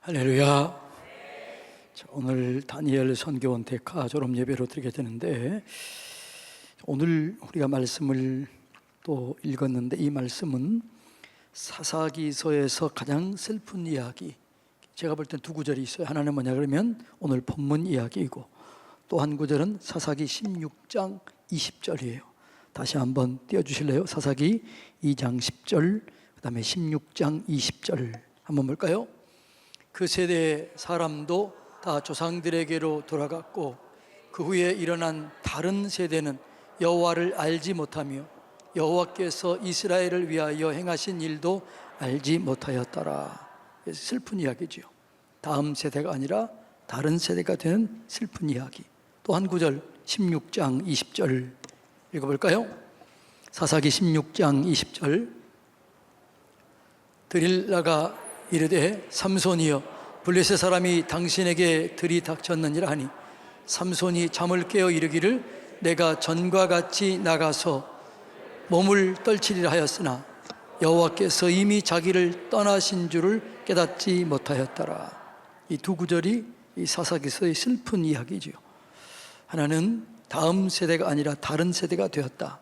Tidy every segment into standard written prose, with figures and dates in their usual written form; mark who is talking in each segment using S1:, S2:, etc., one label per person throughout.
S1: 할렐루야. 자, 오늘 다니엘 선교원 대카 졸업 예배로 드리게 되는데, 오늘 우리가 말씀을 또 읽었는데, 이 말씀은 사사기서에서 가장 슬픈 이야기, 제가 볼 땐 두 구절이 있어요. 하나는 뭐냐 그러면 오늘 본문 이야기이고, 또 한 구절은 사사기 16장 20절이에요 다시 한번 띄워주실래요? 사사기 2장 10절, 그 다음에 16장 20절 한번 볼까요? 그 세대의 사람도 다 조상들에게로 돌아갔고, 그 후에 일어난 다른 세대는 여호와를 알지 못하며 여호와께서 이스라엘을 위하여 행하신 일도 알지 못하였더라. 슬픈 이야기죠. 다음 세대가 아니라 다른 세대가 되는 슬픈 이야기. 또 한 구절 16장 20절 읽어볼까요? 사사기 16장 20절. 드릴라가 이르되 삼손이여, 블레셋 사람이 당신에게 들이닥쳤느니라 하니, 삼손이 잠을 깨어 이르기를 내가 전과 같이 나가서 몸을 떨치리라 하였으나 여호와께서 이미 자기를 떠나신 줄을 깨닫지 못하였더라. 이 두 구절이 이 사사기서의 슬픈 이야기죠. 하나는 다음 세대가 아니라 다른 세대가 되었다.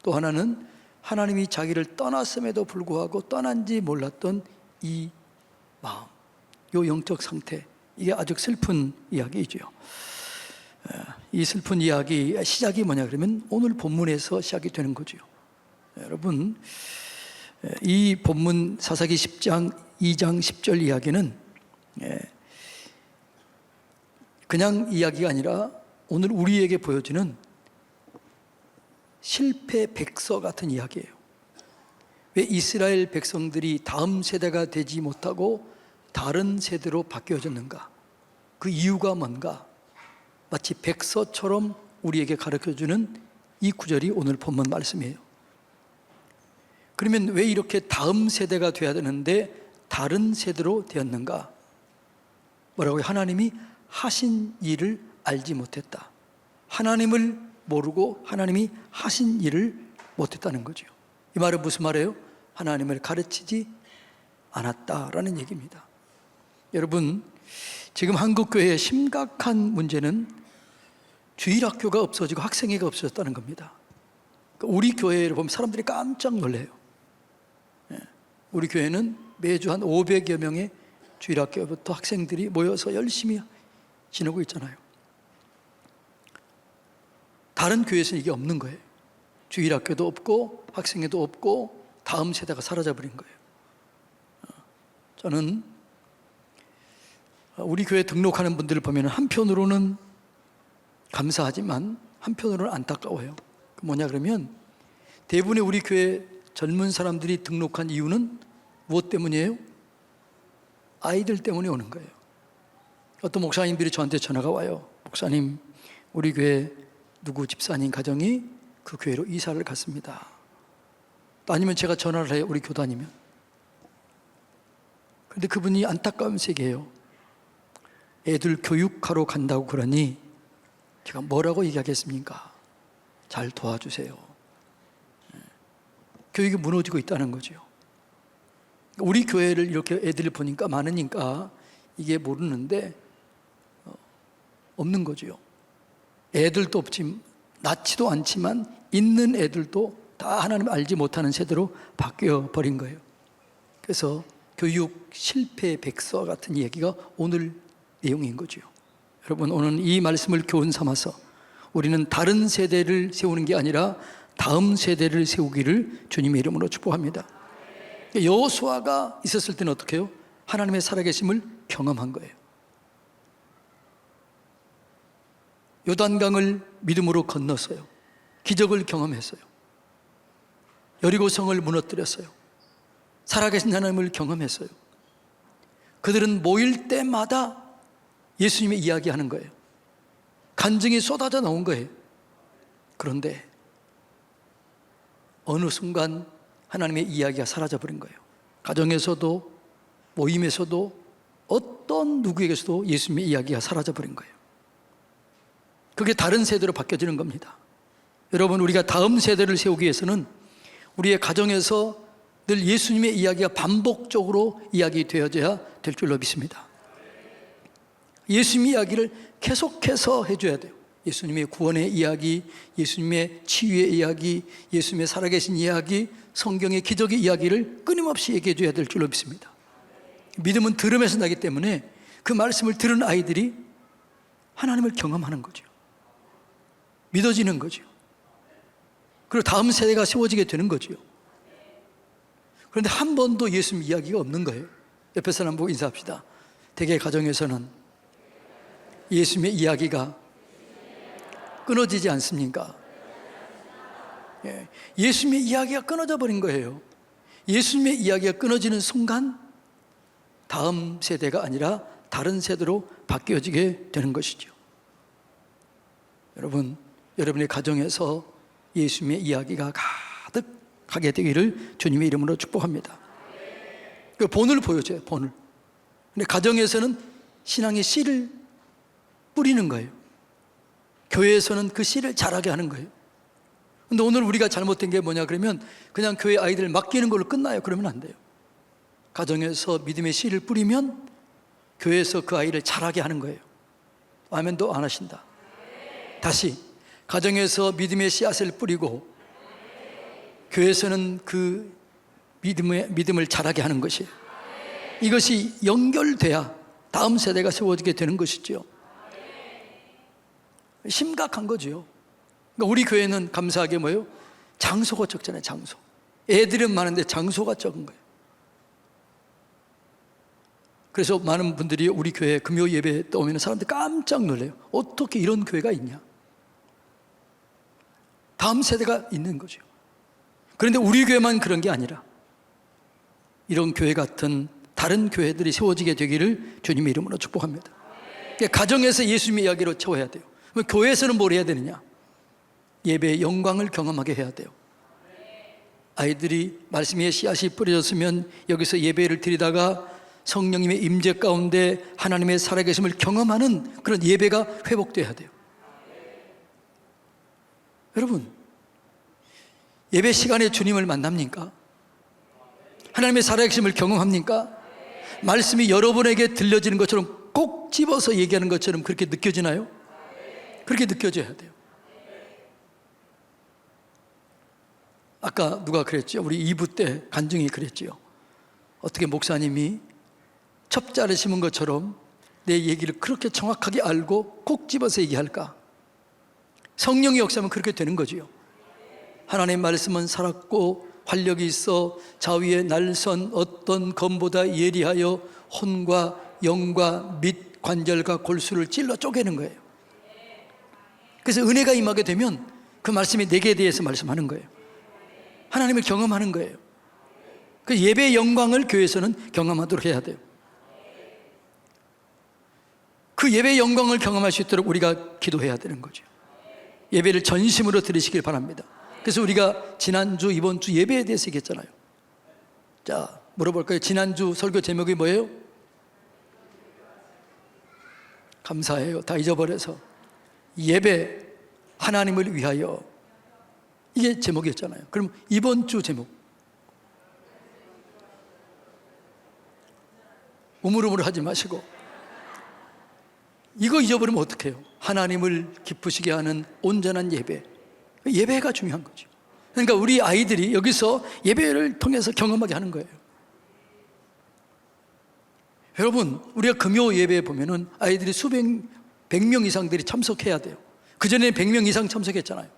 S1: 또 하나는 하나님이 자기를 떠났음에도 불구하고 떠난지 몰랐던 이 마음, 이 영적 상태, 이게 아주 슬픈 이야기이죠. 이 슬픈 이야기 시작이 뭐냐 그러면 오늘 본문에서 시작이 되는 거죠. 여러분, 이 본문 사사기 10장 2장 10절 이야기는 그냥 이야기가 아니라 오늘 우리에게 보여주는 실패 백서 같은 이야기예요. 왜 이스라엘 백성들이 다음 세대가 되지 못하고 다른 세대로 바뀌어졌는가? 그 이유가 뭔가? 마치 백서처럼 우리에게 가르쳐주는 이 구절이 오늘 본문 말씀이에요. 그러면 왜 이렇게 다음 세대가 되어야 되는데 다른 세대로 되었는가? 뭐라고요? 하나님이 하신 일을 알지 못했다. 하나님을 모르고 하나님이 하신 일을 못했다는 거죠. 이 말은 무슨 말이에요? 하나님을 가르치지 않았다라는 얘기입니다. 여러분, 지금 한국교회의 심각한 문제는 주일학교가 없어지고 학생회가 없어졌다는 겁니다. 우리 교회를 보면 사람들이 깜짝 놀래요. 우리 교회는 매주 한 500여 명의 주일학교부터 학생들이 모여서 열심히 지내고 있잖아요. 다른 교회에서는 이게 없는 거예요. 주일학교도 없고 학생회도 없고 다음 세대가 사라져버린 거예요. 저는 우리 교회 등록하는 분들을 보면 한편으로는 감사하지만 한편으로는 안타까워요. 뭐냐 그러면 대부분의 우리 교회 젊은 사람들이 등록한 이유는 무엇 때문이에요? 아이들 때문에 오는 거예요. 어떤 목사님들이 저한테 전화가 와요. 목사님, 우리 교회 누구 집사님 가정이 그 교회로 이사를 갔습니다. 아니면 제가 전화를 해요. 우리 교단이면. 그런데 그분이 안타까운 세계예요. 애들 교육하러 간다고 그러니 제가 뭐라고 얘기하겠습니까? 잘 도와주세요. 교육이 무너지고 있다는 거죠. 우리 교회를 이렇게 애들을 보니까 많으니까 이게 모르는데 없는 거죠. 애들도 없지, 낳지도 않지만 있는 애들도 다 하나님 알지 못하는 세대로 바뀌어 버린 거예요. 그래서 교육 실패 백서 같은 얘기가 오늘 내용인 거죠. 여러분, 오늘 이 말씀을 교훈 삼아서 우리는 다른 세대를 세우는 게 아니라 다음 세대를 세우기를 주님의 이름으로 축복합니다. 여호수아가 있었을 때는 어떻게 해요? 하나님의 살아계심을 경험한 거예요. 요단강을 믿음으로 건넜어요. 기적을 경험했어요. 여리고성을 무너뜨렸어요. 살아계신 하나님을 경험했어요. 그들은 모일 때마다 예수님의 이야기하는 거예요. 간증이 쏟아져 나온 거예요. 그런데 어느 순간 하나님의 이야기가 사라져버린 거예요. 가정에서도 모임에서도 어떤 누구에게서도 예수님의 이야기가 사라져버린 거예요. 그게 다른 세대로 바뀌어지는 겁니다. 여러분, 우리가 다음 세대를 세우기 위해서는 우리의 가정에서 늘 예수님의 이야기가 반복적으로 이야기되어져야 될 줄로 믿습니다. 예수님 이야기를 계속해서 해줘야 돼요. 예수님의 구원의 이야기, 예수님의 치유의 이야기, 예수님의 살아계신 이야기, 성경의 기적의 이야기를 끊임없이 얘기해 줘야 될 줄로 믿습니다. 믿음은 들음에서 나기 때문에 그 말씀을 들은 아이들이 하나님을 경험하는 거죠. 믿어지는 거죠. 그리고 다음 세대가 세워지게 되는 거죠. 그런데 한 번도 예수님 이야기가 없는 거예요. 옆에 사람 보고 인사합시다. 대개 가정에서는 예수님의 이야기가 끊어지지 않습니까? 예수님의 이야기가 끊어져 버린 거예요. 예수님의 이야기가 끊어지는 순간 다음 세대가 아니라 다른 세대로 바뀌어지게 되는 것이죠. 여러분, 여러분의 가정에서 예수님의 이야기가 가득하게 되기를 주님의 이름으로 축복합니다. 그 본을 보여줘요, 본을. 근데 가정에서는 신앙의 씨를 뿌리는 거예요. 교회에서는 그 씨를 자라게 하는 거예요. 근데 오늘 우리가 잘못된 게 뭐냐 그러면 그냥 교회 아이들을 맡기는 걸로 끝나요. 그러면 안 돼요. 가정에서 믿음의 씨를 뿌리면 교회에서 그 아이를 자라게 하는 거예요. 아멘도 안 하신다. 다시 가정에서 믿음의 씨앗을 뿌리고 교회에서는 그 믿음을 자라게 하는 것이에요. 이것이 연결돼야 다음 세대가 세워지게 되는 것이죠. 심각한 거죠. 그러니까 우리 교회는 감사하게 뭐예요? 장소가 적잖아요. 장소. 애들은 많은데 장소가 적은 거예요. 그래서 많은 분들이 우리 교회 금요 예배에 오면 사람들이 깜짝 놀래요. 어떻게 이런 교회가 있냐? 다음 세대가 있는 거죠. 그런데 우리 교회만 그런 게 아니라 이런 교회 같은 다른 교회들이 세워지게 되기를 주님의 이름으로 축복합니다. 그러니까 가정에서 예수님의 이야기로 채워야 돼요. 그럼 교회에서는 뭘 해야 되느냐? 예배의 영광을 경험하게 해야 돼요. 아이들이 말씀의 씨앗이 뿌려졌으면 여기서 예배를 드리다가 성령님의 임재 가운데 하나님의 살아계심을 경험하는 그런 예배가 회복돼야 돼요. 여러분, 예배 시간에 주님을 만납니까? 하나님의 살아계심을 경험합니까? 말씀이 여러분에게 들려지는 것처럼 꼭 집어서 얘기하는 것처럼 그렇게 느껴지나요? 그렇게 느껴져야 돼요. 아까 누가 그랬죠? 우리 2부 때 간증이 그랬죠. 어떻게 목사님이 첩자를 심은 것처럼 내 얘기를 그렇게 정확하게 알고 꼭 집어서 얘기할까? 성령의 역사면 그렇게 되는 거지요. 하나님의 말씀은 살았고 활력이 있어 자위의 날선 어떤 검보다 예리하여 혼과 영과 및 관절과 골수를 찔러 쪼개는 거예요. 그래서 은혜가 임하게 되면 그 말씀이 내게 대해서 말씀하는 거예요. 하나님을 경험하는 거예요. 그 예배의 영광을 교회에서는 경험하도록 해야 돼요. 그 예배의 영광을 경험할 수 있도록 우리가 기도해야 되는 거죠. 예배를 전심으로 드리시길 바랍니다. 그래서 우리가 지난주 이번 주 예배에 대해서 얘기했잖아요. 자, 물어볼까요? 지난주 설교 제목이 뭐예요? 감사해요. 다 잊어버려서 예배 하나님을 위하여, 이게 제목이었잖아요. 그럼 이번 주 제목 우물우물 하지 마시고 이거 잊어버리면 어떡해요? 하나님을 기쁘시게 하는 온전한 예배. 예배가 중요한 거죠. 그러니까 우리 아이들이 여기서 예배를 통해서 경험하게 하는 거예요. 여러분, 우리가 금요 예배에 보면은 아이들이 수백, 100명 이상들이 참석해야 돼요. 그전에는 100명 이상 참석했잖아요.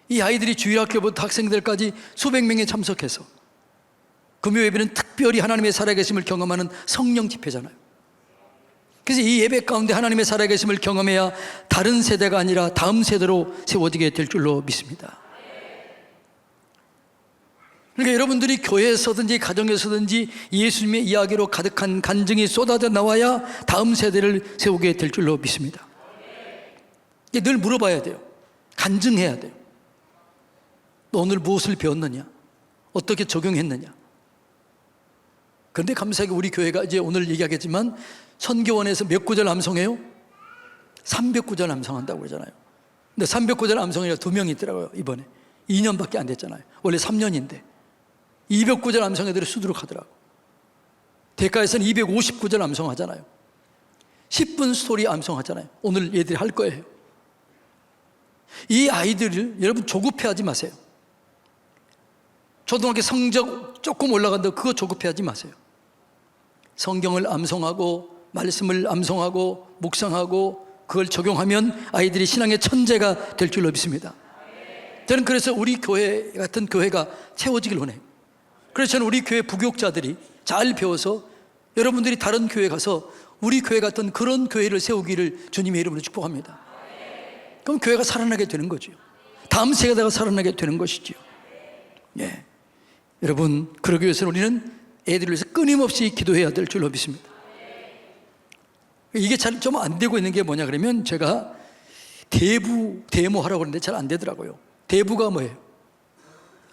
S1: 이 아이들이 주일학교부터 학생들까지 수백 명이 참석해서 금요 예배는 특별히 하나님의 살아계심을 경험하는 성령 집회잖아요. 그래서 이 예배 가운데 하나님의 살아계심을 경험해야 다른 세대가 아니라 다음 세대로 세워지게 될 줄로 믿습니다. 그러니까 여러분들이 교회에서든지 가정에서든지 예수님의 이야기로 가득한 간증이 쏟아져 나와야 다음 세대를 세우게 될 줄로 믿습니다. 늘 물어봐야 돼요. 간증해야 돼요. 너 오늘 무엇을 배웠느냐? 어떻게 적용했느냐? 그런데 감사하게 우리 교회가 이제 오늘 얘기하겠지만 선교원에서 몇 구절 암송해요? 300구절 암송한다고 그러잖아요. 근데 300구절 암송이라 2명이 있더라고요. 이번에 2년밖에 안 됐잖아요. 원래 3년인데 200구절 암송 애들이 수두룩하더라고. 대가에서는 259절 암송하잖아요. 10분 스토리 암송하잖아요. 오늘 얘들이 할 거예요. 이 아이들을 여러분 조급해하지 마세요. 초등학교 성적 조금 올라간다고 그거 조급해하지 마세요. 성경을 암송하고 말씀을 암송하고 묵상하고 그걸 적용하면 아이들이 신앙의 천재가 될 줄로 믿습니다. 저는 그래서 우리 교회 같은 교회가 채워지길 원해요. 그래서 저는 우리 교회 부교육자들이 잘 배워서 여러분들이 다른 교회 가서 우리 교회 같은 그런 교회를 세우기를 주님의 이름으로 축복합니다. 그럼 교회가 살아나게 되는 거죠. 다음 세대가 살아나게 되는 것이죠. 예. 여러분, 그러기 위해서는 우리는 애들을 위해서 끊임없이 기도해야 될 줄로 믿습니다. 이게 잘 좀 안 되고 있는 게 뭐냐 그러면 제가 데모하라고 그러는데 잘 안 되더라고요. 대부가 뭐예요?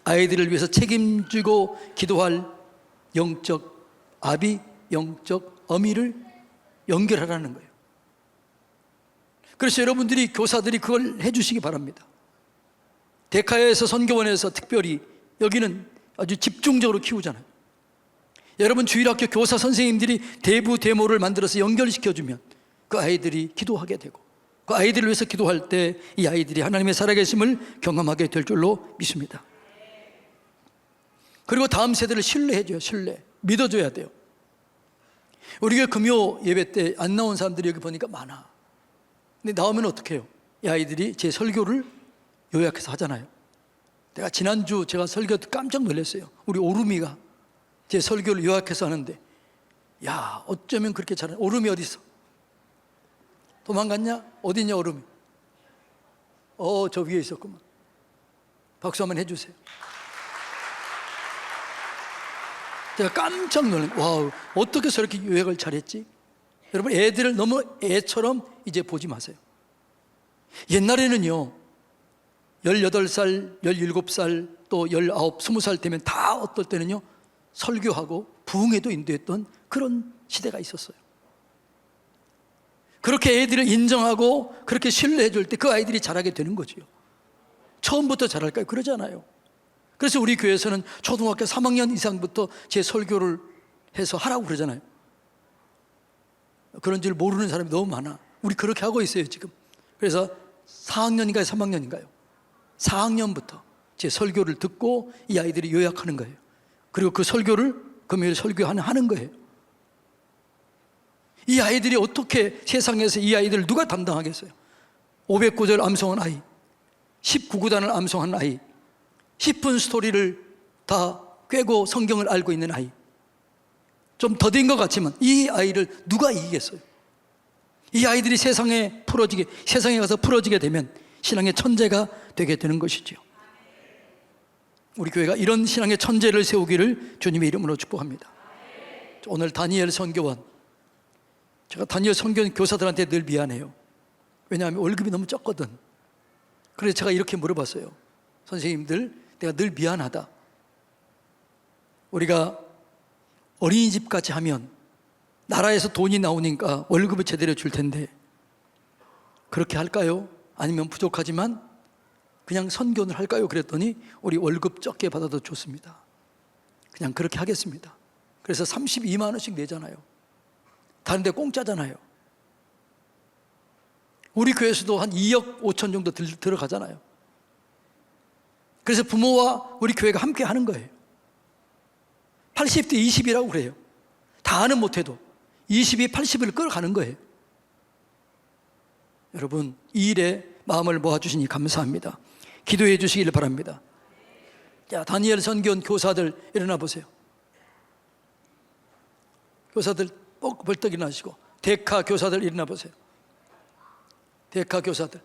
S1: 아이들을 위해서 책임지고 기도할 영적 아비, 영적 어미를 연결하라는 거예요. 그래서 여러분들이 교사들이 그걸 해주시기 바랍니다. 대카에서 선교원에서 특별히 여기는 아주 집중적으로 키우잖아요. 여러분 주일학교 교사 선생님들이 대부 데모를 만들어서 연결시켜주면 그 아이들이 기도하게 되고 그 아이들을 위해서 기도할 때 이 아이들이 하나님의 살아계심을 경험하게 될 줄로 믿습니다. 그리고 다음 세대를 신뢰해줘요. 믿어줘야 돼요. 우리 교회 금요 예배 때 안 나온 사람들이 여기 보니까 많아. 근데 나오면 어떻게 해요? 이 아이들이 제 설교를 요약해서 하잖아요. 내가 지난주 제가 설교 때 깜짝 놀랐어요. 우리 오름이가 제 설교를 요약해서 하는데 야, 어쩌면 그렇게 잘하냐. 오름이 어디 있어? 도망갔냐? 어디 있냐 오름이? 저 위에 있었구만. 박수 한번 해주세요. 제가 깜짝 놀란 거예요. 와우, 어떻게 저렇게 요약을 잘했지? 여러분, 애들을 너무 애처럼 이제 보지 마세요. 옛날에는요 18살, 17살, 또 19, 20살 되면 다 어떨 때는요 설교하고 부흥회도 인도했던 그런 시대가 있었어요. 그렇게 애들을 인정하고 그렇게 신뢰해 줄 때 그 아이들이 잘하게 되는 거지요. 처음부터 잘할까요? 그러잖아요. 그래서 우리 교회에서는 초등학교 3학년 이상부터 제 설교를 해서 하라고 그러잖아요. 그런 줄 모르는 사람이 너무 많아. 우리 그렇게 하고 있어요 지금. 그래서 4학년인가요? 3학년인가요? 4학년부터 제 설교를 듣고 이 아이들이 요약하는 거예요. 그리고 그 설교를 금요일 설교하는 거예요. 이 아이들이 어떻게 세상에서 이 아이들을 누가 담당하겠어요? 509절 암송한 아이, 19구단을 암송한 아이, 10분 스토리를 다 꿰고 성경을 알고 있는 아이, 좀 더딘 것 같지만 이 아이를 누가 이기겠어요? 이 아이들이 세상에 가서 풀어지게 되면 신앙의 천재가 되게 되는 것이죠. 우리 교회가 이런 신앙의 천재를 세우기를 주님의 이름으로 축복합니다. 오늘 다니엘 선교원, 제가 다니엘 선교원 교사들한테 늘 미안해요. 왜냐하면 월급이 너무 적거든. 그래서 제가 이렇게 물어봤어요. 선생님들, 내가 늘 미안하다. 우리가 어린이집 같이 하면 나라에서 돈이 나오니까 월급을 제대로 줄 텐데 그렇게 할까요? 아니면 부족하지만 그냥 선교를 할까요? 그랬더니 우리 월급 적게 받아도 좋습니다. 그냥 그렇게 하겠습니다. 그래서 32만 원씩 내잖아요. 다른 데 공짜잖아요. 우리 교회에서도 한 2억 5천 정도 들어가잖아요. 그래서 부모와 우리 교회가 함께 하는 거예요. 80대 20이라고 그래요. 다는 못해도 20이 80을 끌어가는 거예요. 여러분, 이 일에 마음을 모아주시니 감사합니다. 기도해 주시길 바랍니다. 자, 다니엘 선교원 교사들 일어나 보세요. 교사들 벌떡 일어나시고, 데카 교사들 일어나 보세요. 데카 교사들,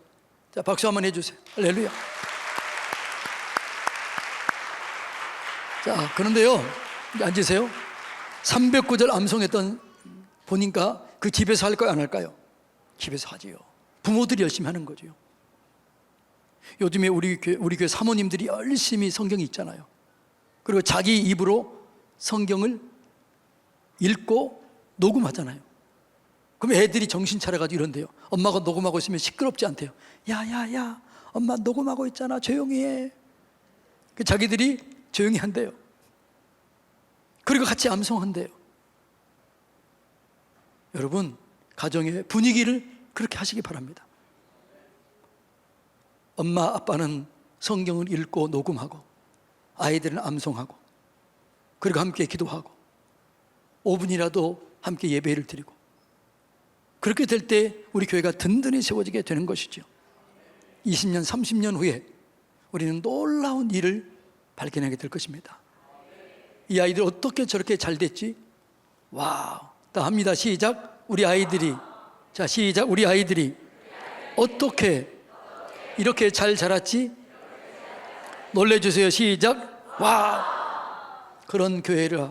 S1: 자, 박수 한번 해주세요. 할렐루야. 자, 그런데요, 앉으세요. 309절 암송했던 보니까 그 집에서 할까요, 안 할까요? 집에서 하지요. 부모들이 열심히 하는 거죠. 요즘에 우리 교회 사모님들이 열심히 성경이 있잖아요. 그리고 자기 입으로 성경을 읽고 녹음하잖아요. 그럼 애들이 정신 차려가지고 이런데요. 엄마가 녹음하고 있으면 시끄럽지 않대요. 야, 엄마 녹음하고 있잖아. 조용히 해. 자기들이 조용히 한대요. 그리고 같이 암송한대요. 여러분, 가정의 분위기를 그렇게 하시기 바랍니다. 엄마, 아빠는 성경을 읽고 녹음하고 아이들은 암송하고 그리고 함께 기도하고 5분이라도 함께 예배를 드리고 그렇게 될 때 우리 교회가 든든히 세워지게 되는 것이죠. 20년, 30년 후에 우리는 놀라운 일을 발견하게 될 것입니다. 이 아이들 어떻게 저렇게 잘 됐지? 와우. 다 합니다. 시작. 우리 아이들이. 자, 시작. 우리 아이들이 어떻게 이렇게 잘 자랐지? 놀래주세요. 시작. 와우. 그런 교회를,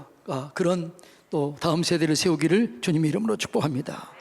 S1: 그런 또 다음 세대를 세우기를 주님의 이름으로 축복합니다.